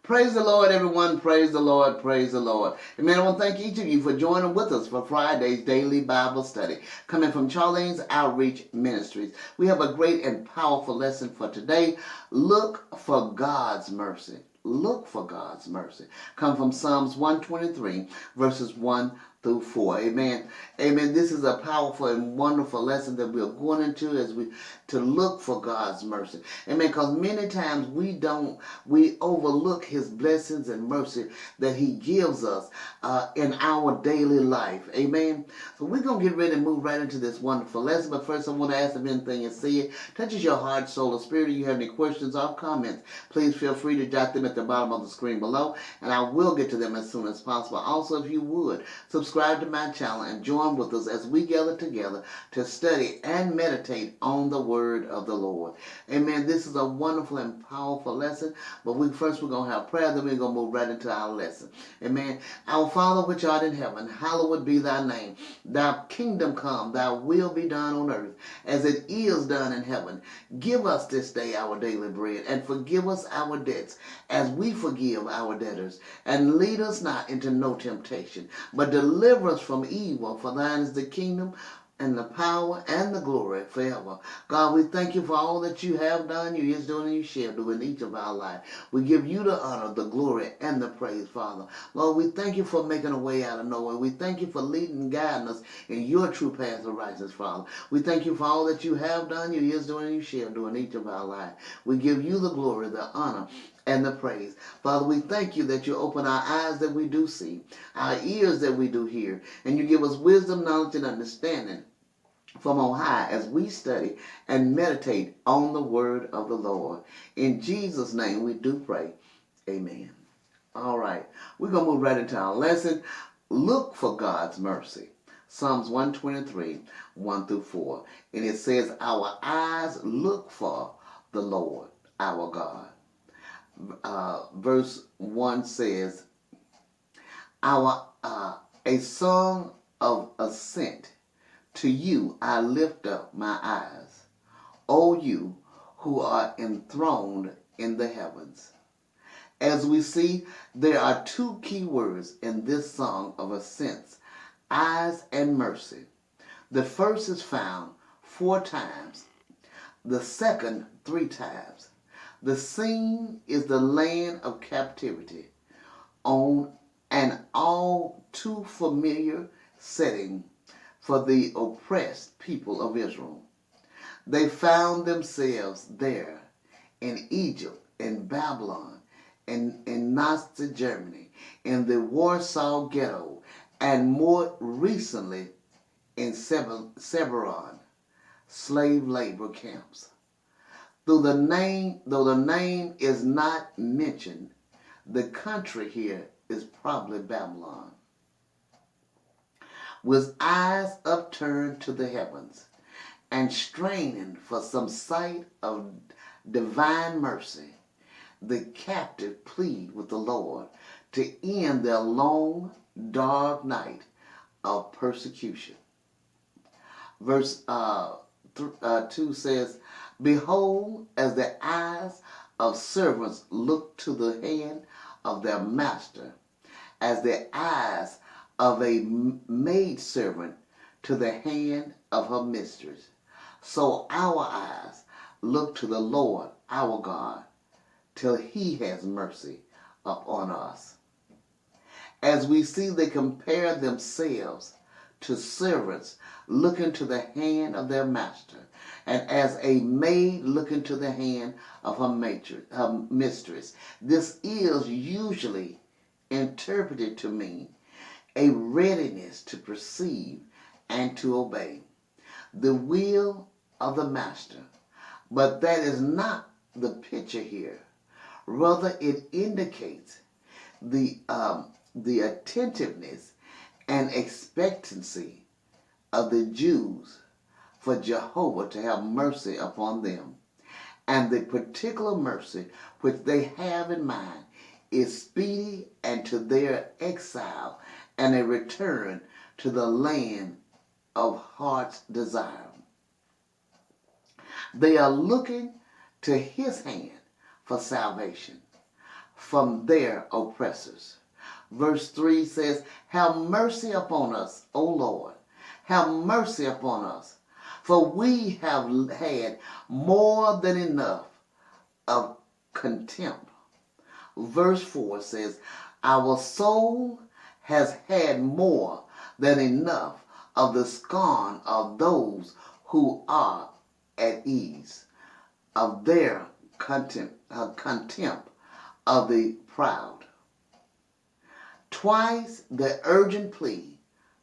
Praise the Lord, everyone. Praise the Lord. Praise the Lord. Amen. I want to thank each of you for joining with us for Friday's daily Bible study, coming from Charlene's Outreach Ministries. We have a great and powerful lesson for today. Look for God's mercy. Look for God's mercy. Come from Psalms 123, verses 1 through 4. Amen. Amen. This is a powerful and wonderful lesson that we're going into as we to look for God's mercy. Amen. Because many times we overlook his blessings and mercy that he gives us in our daily life. Amen. So we're going to get ready to move right into this wonderful lesson. But first I want to ask if anything is said touches your heart, soul, or spirit. If you have any questions or comments, please feel free to jot them at the bottom of the screen below, and I will get to them as soon as possible. Also, if you would, subscribe to my channel and join with us as we gather together to study and meditate on the word of the Lord. Amen. This is a wonderful and powerful lesson, but we're going to have prayer, then we're going to move right into our lesson. Amen. Our Father which art in heaven, hallowed be thy name. Thy kingdom come, thy will be done on earth as it is done in heaven. Give us this day our daily bread, and forgive us our debts as we forgive our debtors. And lead us not into no temptation, but deliver us from evil. For thine is the kingdom, and the power, and the glory forever. God, we thank you for all that you have done, you is doing, and you shall do in each of our lives. We give you the honor, the glory, and the praise, Father. Lord, we thank you for making a way out of nowhere. We thank you for leading and guiding us in your true path of righteousness, Father. We thank you for all that you have done, you is doing, and you shall do in each of our lives. We give you the glory, the honor, and the praise. Father, we thank you that you open our eyes that we do see, our ears that we do hear, and you give us wisdom, knowledge, and understanding from on high as we study and meditate on the word of the Lord. In Jesus' name we do pray. Amen. All right. We're going to move right into our lesson. Look for God's mercy. Psalms 123, 1 through 4. And it says, our eyes look for the Lord, our God. Verse 1 says, A Song of Ascents. To you I lift up my eyes, O you who are enthroned in the heavens. As we see, there are two key words in this song of ascents, eyes and mercy. The first is found 4 times, the second 3 times. The scene is the land of captivity on an all too familiar setting for the oppressed people of Israel. They found themselves there in Egypt, in Babylon, in Nazi Germany, in the Warsaw Ghetto, and more recently in Severon, slave labor camps. Though the name is not mentioned, the country here is probably Babylon. With eyes upturned to the heavens and straining for some sight of divine mercy, the captive plead with the Lord to end their long, dark night of persecution. Verse 2 says, behold, as the eyes of servants look to the hand of their master, as the eyes of a maidservant to the hand of her mistress, so our eyes look to the Lord our God till he has mercy upon us. As we see, they compare themselves to servants looking to the hand of their master, and as a maid looking to the hand of her mistress. This is usually interpreted to mean a readiness to perceive and to obey the will of the master. But that is not the picture here. Rather, it indicates the attentiveness and expectancy of the Jews for Jehovah to have mercy upon them. And the particular mercy which they have in mind is speedy and to their exile and a return to the land of heart's desire. They are looking to his hand for salvation, from their oppressors. Verse 3 says, have mercy upon us, O Lord. Have mercy upon us, for we have had more than enough of contempt. Verse 4 says, our soul has had more than enough of the scorn of those who are at ease, of their contempt of the proud. Twice the urgent plea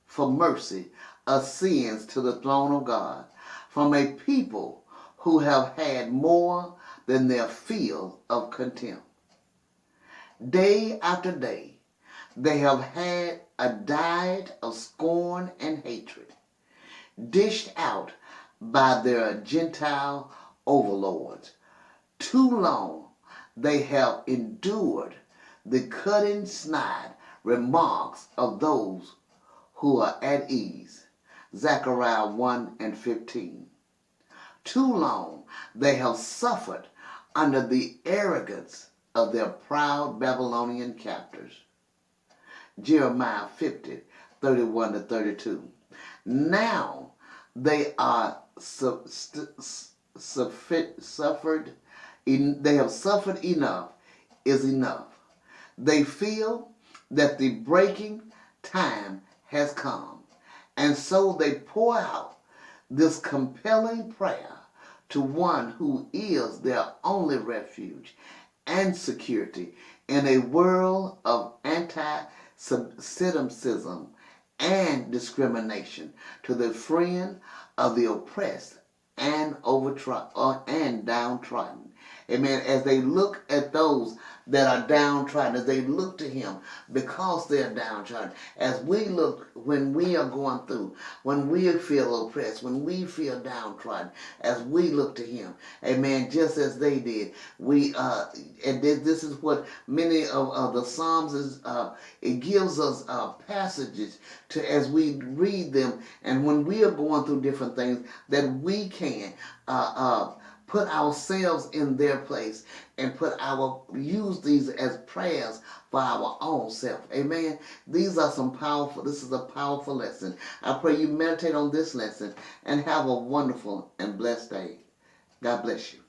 for mercy ascends to the throne of God from a people who have had more than their fill of contempt. Day after day, they have had a diet of scorn and hatred, dished out by their Gentile overlords. Too long they have endured the cutting snide remarks of those who are at ease. Zechariah 1:15. Too long they have suffered under the arrogance of their proud Babylonian captors. Jeremiah 50:31-32. Now they are they have suffered enough is enough. They feel that the breaking time has come, and so they pour out this compelling prayer to one who is their only refuge and security in a world of anti-Semitism and discrimination, to the friend of the oppressed and downtrodden. Amen. As they look at those that are downtrodden, as they look to him because they are downtrodden, as we look when we are going through, when we feel oppressed, when we feel downtrodden, as we look to him, amen, just as they did, and this is what many of the Psalms is, it gives us passages to, as we read them, and when we are going through different things, that we can put ourselves in their place and use these as prayers for our own self. Amen. This is a powerful lesson. I pray you meditate on this lesson and have a wonderful and blessed day. God bless you.